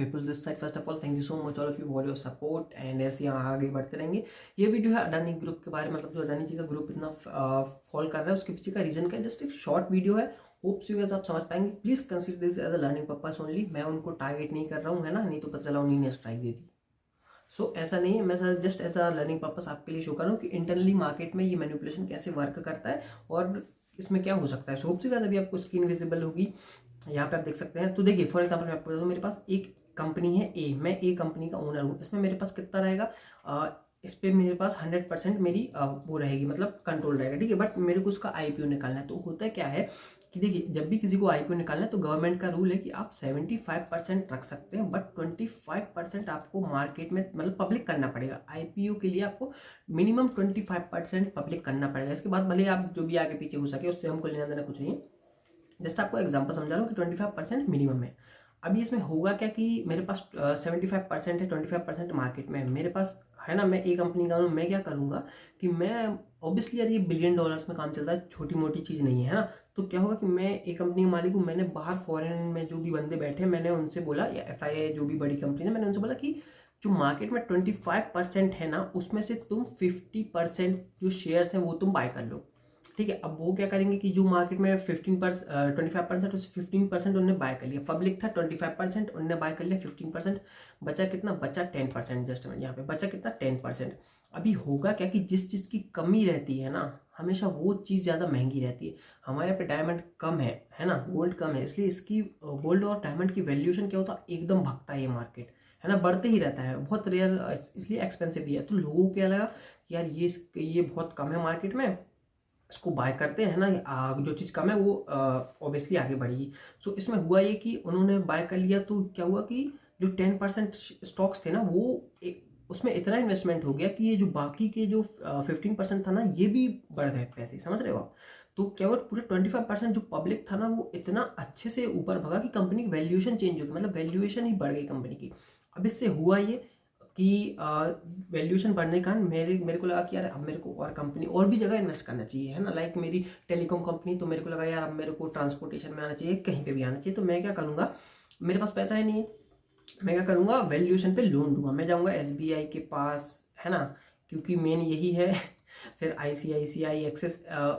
Vipul this side. First of all thank you so much all of you for your support and ऐसे यहाँ आगे बढ़ते रहेंगे। ये वीडियो है अडानी ग्रुप के बारे में, मतलब जो अडानी जी का ग्रुप इतना फॉल कर रहा है उसके पीछे का रीजन क्या है। जस्ट एक शॉर्ट वीडियो है, होप्स यू गाइस आप समझ पाएंगे। Please consider this as a learning purpose only. मैं उनको टारगेट नहीं कर रहा हूँ, है ना, नहीं तो पता चला उन्हीं ने स्ट्राइक दे दी। सो ऐसा नहीं है, मैं just as a learning purpose आपके लिए शो कर रहा हूँ कि इंटरनली मार्केट में ये मैनिपुलेशन कैसे वर्क करता है और इसमें क्या हो सकता है। सो होप्स यू गाइस अभी आपको स्क्रीन विजिबल होगी, यहाँ पे आप देख सकते हैं। तो देखिए फॉर एग्जांपल मैं आपको बता दूं, मेरे पास एक कंपनी है ए, मैं ए कंपनी का ओनर हूँ। इसमें मेरे पास कितना रहेगा, इस पे मेरे पास 100% मेरी वो रहेगी, मतलब कंट्रोल रहेगा, ठीक है। बट मेरे को उसका आईपीओ निकालना है। तो होता है क्या है कि देखिए जब भी किसी को आईपीओ निकालना है तो गवर्नमेंट का रूल है कि आप 75% रख सकते हैं, बट 25% आपको मार्केट में मतलब पब्लिक करना पड़ेगा। आईपीओ के लिए आपको मिनिमम 25% पब्लिक करना पड़ेगा। इसके बाद भले आप जो भी आगे पीछे हो सके, उससे हमको लेना देना कुछ नहीं है। जस्ट आपको एग्जांपल समझा रहा हूँ कि 25% मिनिमम है। अभी इसमें होगा क्या कि मेरे पास 75% है, 25% मार्केट में है मेरे पास, है ना। मैं एक कंपनी का हूँ, मैं क्या करूँगा कि मैं ऑब्वियसली यार ये बिलियन डॉलर्स में काम चलता है, छोटी मोटी चीज़ नहीं है ना। तो क्या होगा कि मैं एक कंपनी का मालिक हूँ, मैंने बाहर फॉरेन में जो भी बंदे बैठे हैं मैंने उनसे बोला, या FII जो भी बड़ी कंपनी है मैंने उनसे बोला कि जो मार्केट में 25% है ना, उसमें से तुम 50% जो शेयर्स हैं वो तुम बाय कर लो, ठीक है। अब वो क्या करेंगे कि जो मार्केट में 25% उस 15% उन्होंने बाय कर लिया। पब्लिक था 25%, उन्होंने बाय कर लिया 15%, बचा कितना, बचा 10%। जस्ट यहाँ पे बचा कितना, 10%। अभी होगा क्या कि जिस चीज़ की कमी रहती है ना, हमेशा वो चीज़ ज़्यादा महंगी रहती है। हमारे यहाँ पे डायमंड कम है ना, गोल्ड कम है, इसलिए इसकी गोल्ड और डायमंड की वैल्यूएशन क्या होता है, एकदम भगता है ये मार्केट, है ना, बढ़ते ही रहता है, बहुत रेयर, इसलिए एक्सपेंसिव भी है। तो लोगों को क्या लगा कि यार ये बहुत कम है मार्केट में, इसको बाय करते हैं ना, जो चीज़ कम है वो ऑब्वियसली आगे बढ़ेगी। सो इसमें हुआ ये कि उन्होंने बाय कर लिया, तो क्या हुआ कि जो 10% स्टॉक्स थे ना वो उसमें इतना इन्वेस्टमेंट हो गया कि ये जो बाकी के जो 15% था ना, ये भी बढ़ गए पैसे, समझ रहे हो आप। तो क्या हुआ, पूरे 25% जो पब्लिक था ना वो इतना अच्छे से ऊपर भगा कि कंपनी की वैल्यूएशन चेंज हो गई, मतलब वैल्यूएशन ही बढ़ गई कंपनी की। अब इससे हुआ ये कि वैल्यूएशन बढ़ने के कारण मेरे को लगा कि यार अब मेरे को और कंपनी और भी जगह इन्वेस्ट करना चाहिए, है ना। लाइक मेरी टेलीकॉम कंपनी, तो मेरे को लगा यार अब मेरे को ट्रांसपोर्टेशन में आना चाहिए, कहीं पे भी आना चाहिए। तो मैं क्या करूँगा, मेरे पास पैसा है नहीं है, मैं क्या करूँगा, वैल्यूएशन पे लोन लूँगा। मैं जाऊँगा SBI के पास, है ना, क्योंकि मेन यही है। फिर ICICI, एक्सिस,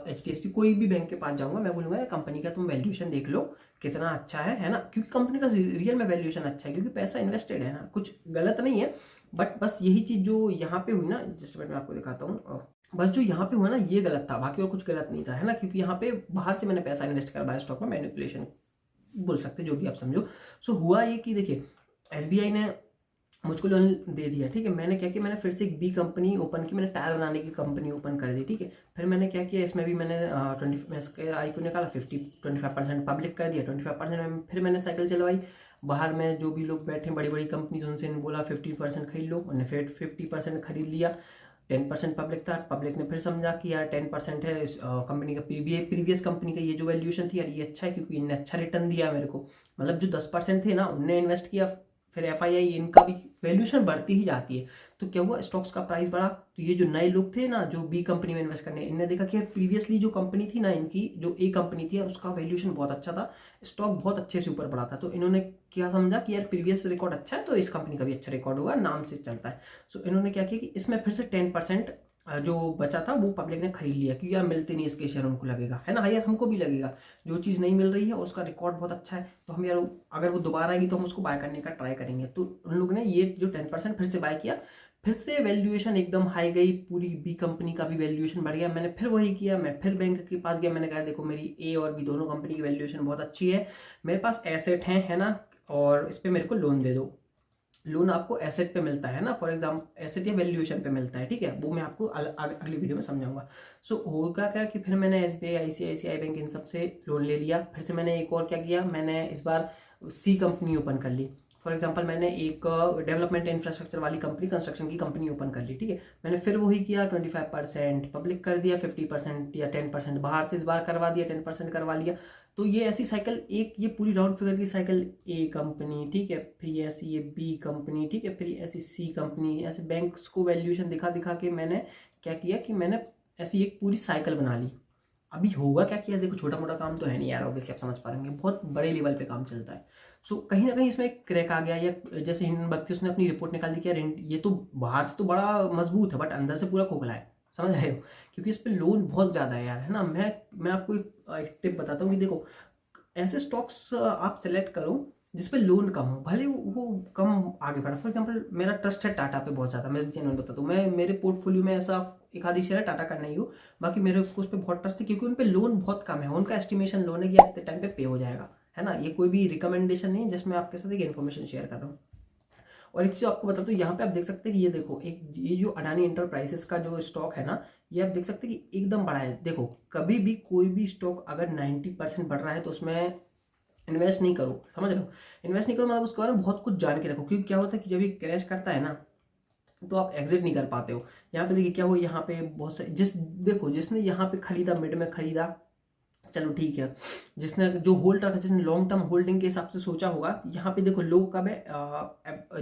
HDFC, कोई भी बैंक के पास जाऊँगा, मैं बोलूँगा कंपनी का तुम वैल्यूएशन देख लो कितना अच्छा है ना, क्योंकि कंपनी का रियल में वैल्यूएशन अच्छा है, क्योंकि पैसा इन्वेस्टेड है ना, कुछ गलत नहीं है। बट बस यही चीज़ जो यहाँ पे हुई ना, जस्ट मैं आपको दिखाता हूँ, बस जो यहाँ पे हुआ ना ये गलत था, बाकी और कुछ गलत नहीं था, है ना, क्योंकि यहाँ पे बाहर से मैंने पैसा इन्वेस्ट करवाया स्टॉक में, मैनिपुलेशन बोल सकते जो भी आप समझो। सो हुआ ये कि देखिए SBI ने मुझको लोन दे दिया, ठीक है। मैंने क्या किया, मैंने फिर से एक B कंपनी ओपन की, मैंने टायर बनाने की कंपनी ओपन कर दी, ठीक है। फिर मैंने क्या किया, इसमें भी मैंने 20 में इसके आईपीओ निकाला, 25% पब्लिक कर दिया, 25% में फिर मैंने साइकिल चलवाई। बाहर में जो भी लोग बैठे बड़ी बड़ी कंपनी, उनसे बोला 50% खरीद लो, उन्होंने फिर 50% खरीद लिया। 10% पब्लिक था, पब्लिक ने फिर समझा कि यार 10% है इस कंपनी का, प्रीवियस कंपनी का ये जो वैल्यूएशन थी यार ये अच्छा है, क्योंकि इनने अच्छा रिटर्न दिया मेरे को। मतलब जो 10% थे ना उनने इन्वेस्ट किया, फिर FII इनका भी वैल्यूएशन बढ़ती ही जाती है। तो क्या हुआ, स्टॉक्स का प्राइस बढ़ा। तो ये जो नए लोग थे ना जो B कंपनी में इन्वेस्ट करने, इनने देखा कि यार प्रीवियसली जो कंपनी थी ना, इनकी जो A कंपनी थी यार उसका वैल्यूएशन बहुत अच्छा था, स्टॉक बहुत अच्छे से ऊपर बढ़ा था। तो इन्होंने क्या समझा कि यार प्रीवियस रिकॉर्ड अच्छा है तो इस कंपनी का भी अच्छा रिकॉर्ड होगा, नाम से चलता है। सो इन्होंने क्या किया कि इसमें फिर से 10% जो बचा था वो पब्लिक ने खरीद लिया, क्योंकि यार मिलते नहीं इसके शेयर, उनको लगेगा, है ना, हाँ यार हमको भी लगेगा, जो चीज़ नहीं मिल रही है उसका रिकॉर्ड बहुत अच्छा है, तो हम यार अगर वो दोबारा आएगी तो हम उसको बाय करने का ट्राई करेंगे। तो उन लोगों ने ये जो 10% फिर से बाय किया, फिर से वैल्यूएशन एकदम हाई गई, पूरी B कंपनी का भी वैल्यूएशन बढ़ गया। मैंने फिर वही किया, मैं फिर बैंक के पास गया, मैंने कहा देखो मेरी A और B दोनों कंपनी की वैल्यूएशन बहुत अच्छी है, मेरे पास एसेट है ना, और इस पर मेरे को लोन दे दो। लोन आपको एसेट पे मिलता है ना, फॉर एग्जाम्पल एसेट या वैल्यूएशन पे मिलता है, ठीक है, वो मैं आपको अगली वीडियो में समझाऊंगा। सो होगा क्या कि फिर मैंने SBI, ICICI बैंक इन सब से लोन ले लिया। फिर से मैंने एक और क्या किया, मैंने इस बार C कंपनी ओपन कर ली। फॉर एग्जांपल मैंने एक डेवलपमेंट इंफ्रास्ट्रक्चर वाली कंपनी, कंस्ट्रक्शन की कंपनी ओपन कर ली, ठीक है। मैंने फिर वही किया, 25% पब्लिक कर दिया, 50% या 10% बाहर से इस बार करवा दिया, 10% करवा लिया। तो ये ऐसी साइकिल, एक ये पूरी राउंड फिगर की साइकिल, A कंपनी, ठीक है, फिर ऐसी ये B कंपनी, ठीक है, फिर ऐसी C कंपनी, ऐसे बैंक्स को वैल्यूएशन दिखा दिखा के मैंने क्या किया कि मैंने ऐसी एक पूरी साइकिल बना ली। अभी होगा क्या किया, देखो छोटा मोटा काम तो है नहीं यार, ऑब्वियसली आप समझ पा रहे होंगे, बहुत बड़े लेवल पे काम चलता है। सो कहीं ना कहीं इसमें एक क्रैक आ गया, या जैसे हिंडनबर्ग थी उसने अपनी रिपोर्ट निकाल दी कि यार ये तो बाहर से तो बड़ा मजबूत है बट अंदर से पूरा खोखला है, समझ रहे हो, क्योंकि इस पर लोन बहुत ज़्यादा है यार, है ना। मैं आपको एक टिप बताता हूँ कि देखो ऐसे स्टॉक्स आप सेलेक्ट करो जिसपे लोन कम हो, भले वो कम आगे बढ़ा। फॉर एग्जांपल मेरा ट्रस्ट है टाटा पे बहुत ज़्यादा, मैं जेन्युइन बताता हूँ, मैं मेरे पोर्टफोलियो में ऐसा एक आधी शेयर टाटा का नहीं हो, बाकी मेरे को उस पर बहुत ट्रस्ट है क्योंकि उन पे लोन बहुत कम है, उनका एस्टिमेशन लोन है कि इतने टाइम पे पे हो जाएगा, है ना। ये कोई भी रिकमेंडेशन नहीं, जिसमें आपके साथ एक इन्फॉर्मेशन शेयर कर रहा हूँ। और एक चीज़ आपको बता दूं, यहाँ पे आप देख सकते हैं कि ये देखो ये जो अडानी एंटरप्राइजेस का जो स्टॉक है ना, ये आप देख सकते हैं कि एकदम बड़ा है। देखो कभी भी कोई भी स्टॉक अगर 90% बढ़ रहा है तो उसमें इन्वेस्ट नहीं करो, समझ रहे हो। इन्वेस्ट नहीं करो मतलब उसके बारे में बहुत कुछ जान के रखो, क्योंकि क्या होता है कि जब ये क्रैश करता है ना तो आप एग्जिट नहीं कर पाते हो। यहाँ पे देखिए क्या हो, यहाँ पे बहुत सारे देखो जिसने यहाँ पे खरीदा, मिड में खरीदा, चलो ठीक है, जिसने जो होल्ड रखा, जिसने लॉन्ग टर्म होल्डिंग के हिसाब से सोचा होगा, यहाँ पे देखो लो कब है,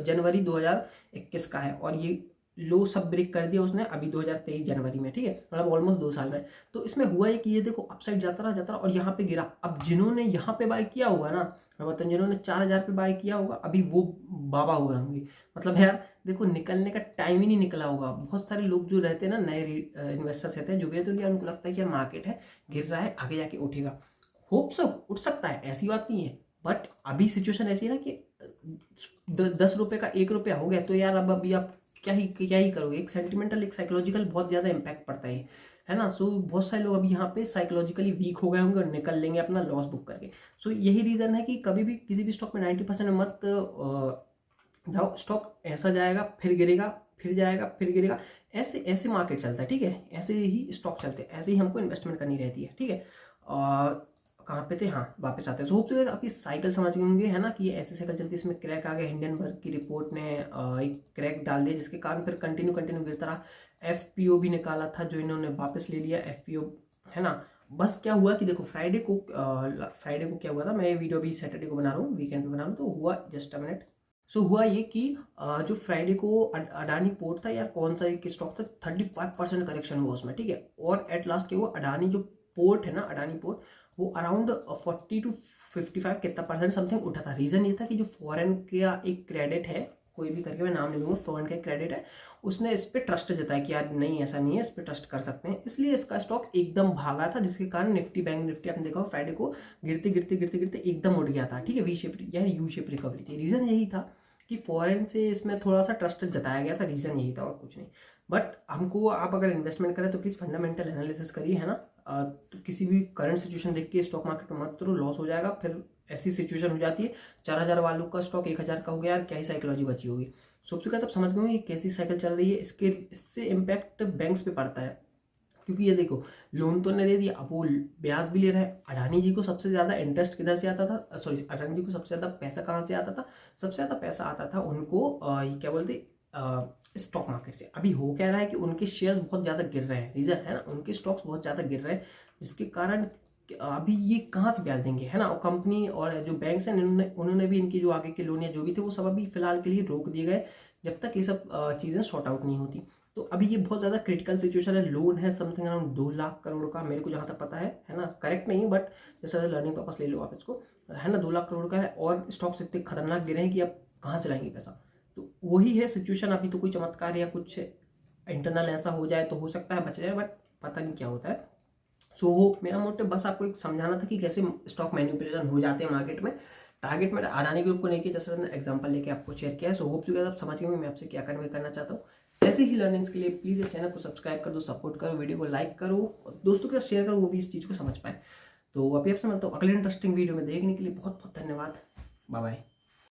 जनवरी 2021 का है, और ये लो सब ब्रेक कर दिया उसने अभी 2023 जनवरी में, ठीक है, मतलब ऑलमोस्ट 2 साल में। तो इसमें हुआ है कि ये देखो अपसाइड जाता रहा और यहाँ पे गिरा। अब जिन्होंने यहाँ पे बाय किया होगा ना, मैं बताऊँ, जिन्होंने 4000 पे बाय किया होगा अभी वो बाबा हुए होंगे, मतलब यार देखो निकलने का टाइम ही नहीं निकला होगा। बहुत सारे लोग जो रहते हैं ना, नए इन्वेस्टर्स रहते हैं जो भी, तो उनको लगता है कि यार मार्केट है, गिर रहा है, आगे जाके उठेगा। होप सो उठ सकता है, ऐसी बात नहीं है, बट अभी सिचुएशन ऐसी है ना कि 10 रुपए का 1 रुपया हो गया तो यार अब अभी आप क्या ही करोगे। एक सेंटिमेंटल एक साइकोलॉजिकल बहुत ज्यादा इंपैक्ट पड़ता है ना। सो बहुत सारे लोग अभी यहाँ पे साइकोलॉजिकली वीक हो गए होंगे और निकल लेंगे अपना लॉस बुक करके। सो यही रीजन है कि कभी भी किसी भी स्टॉक में 90% में मत जाओ। स्टॉक ऐसा जाएगा फिर गिरेगा, फिर जाएगा फिर गिरेगा, ऐसे ऐसे मार्केट चलता है, ठीक है, ऐसे ही स्टॉक चलते हैं, ऐसे ही हमको इन्वेस्टमेंट करनी रहती है, ठीक है। और कहाँ पे थे, हाँ वापस आते हैं। सो होप सो आप ये साइकिल समझ गए होंगे, है ना, कि ये ऐसी साइकिल चलती है। इसमें क्रैक आ गया, हिंडनबर्ग की रिपोर्ट ने एक क्रैक डाल दिया जिसके कारण फिर कंटिन्यू गिरता रहा। एफपीओ भी निकाला था जो इन्होंने वापस ले लिया, एफपीओ, है ना। बस क्या हुआ कि देखो फ्राइडे को क्या हुआ था, मैं वीडियो अभी सैटरडे को बना रहा हूँ, वीकेंड पे बना रहा हूँ, तो हुआ जस्ट अ मिनट। सो हुआ ये कि जो फ्राइडे को अडानी पोर्ट था यार, कौन सा एक स्टॉक था, 35% करेक्शन हुआ उसमें, ठीक है। और एट लास्ट क्या हुआ, अडानी जो पोर्ट है ना, अडानी पोर्ट, वो अराउंड 40 to 55 कितना परसेंट समथिंग उठा था। रीजन ये था कि जो फॉरेन का एक क्रेडिट है, कोई भी करके मैं नाम नहीं लूंगा, फॉरेन का क्रेडिट है, उसने इस पर ट्रस्ट जताया कि यार नहीं ऐसा नहीं है, इस पर ट्रस्ट कर सकते हैं, इसलिए इसका स्टॉक एकदम भागा था, जिसके कारण निफ्टी, बैंक निफ्टी आपने देखा फ्राइडे को गिरते गिरते एकदम उठ गया था, ठीक है। वी शेप या यू शेप रिकवरी थी। रीजन यही था कि फॉरेन से इसमें थोड़ा सा ट्रस्ट जताया गया था, रीजन यही था और कुछ नहीं। बट हमको, आप अगर इन्वेस्टमेंट करें तो प्लीज फंडामेंटल एनालिसिस करिए, है ना। तो किसी भी करंट सिचुएशन देख के स्टॉक मार्केट में मत करो, लॉस हो जाएगा। फिर ऐसी सिचुएशन हो जाती है 4000 वालों का स्टॉक 1000 का हो गया यार, क्या ही साइकोलॉजी बची होगी। सबसे का सब समझ गए ये कैसी साइकिल चल रही है, इससे इम्पैक्ट बैंक्स पे पड़ता है, क्योंकि ये देखो लोन तो ने दे दिया, अब वो ब्याज भी ले रहे हैं। अडानी जी को सबसे ज्यादा इंटरेस्ट किधर से आता था, सॉरी, अडानी जी को सबसे ज्यादा पैसा कहाँ से आता था, सबसे ज्यादा पैसा आता था उनको ये क्या बोलते स्टॉक मार्केट से। अभी हो क्या रहा है कि उनके शेयर्स बहुत ज्यादा गिर रहे हैं, रीजन है ना, उनके स्टॉक्स बहुत ज्यादा गिर रहे हैं, जिसके कारण अभी ये कहाँ से ब्याज देंगे, है ना। और कंपनी और जो बैंक्स हैं उन्होंने भी इनकी जो आगे के लोन या जो भी थे वो सब अभी फिलहाल के लिए रोक दिए गए, जब तक ये सब चीजें सॉर्ट आउट नहीं होती। तो अभी ये बहुत ज्यादा क्रिटिकल सिचुएशन है। लोन है समथिंग अराउंड 2 लाख करोड़ का, मेरे को जहां तक पता है ना, करेक्ट नहीं है बट जैसे लर्निंग पर्पस ले लो आप इसको, है ना, 2 लाख करोड़ का है, और स्टॉक्स इतने खतरनाक गिरे हैं कि अब कहाँ से लाएंगे पैसा। तो वही है सिचुएशन। अभी तो कोई चमत्कार या कुछ इंटरनल ऐसा हो जाए तो हो सकता है बच जाए, बट पता नहीं क्या होता है। सो वो मेरा मोटिव बस आपको एक समझाना था कि कैसे स्टॉक मैनिपुलेशन हो जाते हैं मार्केट में। टारगेट में अडानी ग्रुप को नहीं किया, जैसे एग्जांपल लेके आपको शेयर किया है। सो होप आप समझ गए मैं आपसे क्या कन्वे करना चाहता हूँ। ऐसे ही लर्निंग्स के लिए प्लीज इस चैनल को सब्सक्राइब कर दो, सपोर्ट करो, वीडियो को लाइक करो और दोस्तों के साथ शेयर करो, वो भी इस चीज को समझ पाए। तो अभी आपसे मिलता हूँ अगले इंटरेस्टिंग वीडियो में। देखने के लिए बहुत बहुत धन्यवाद। Bye bye.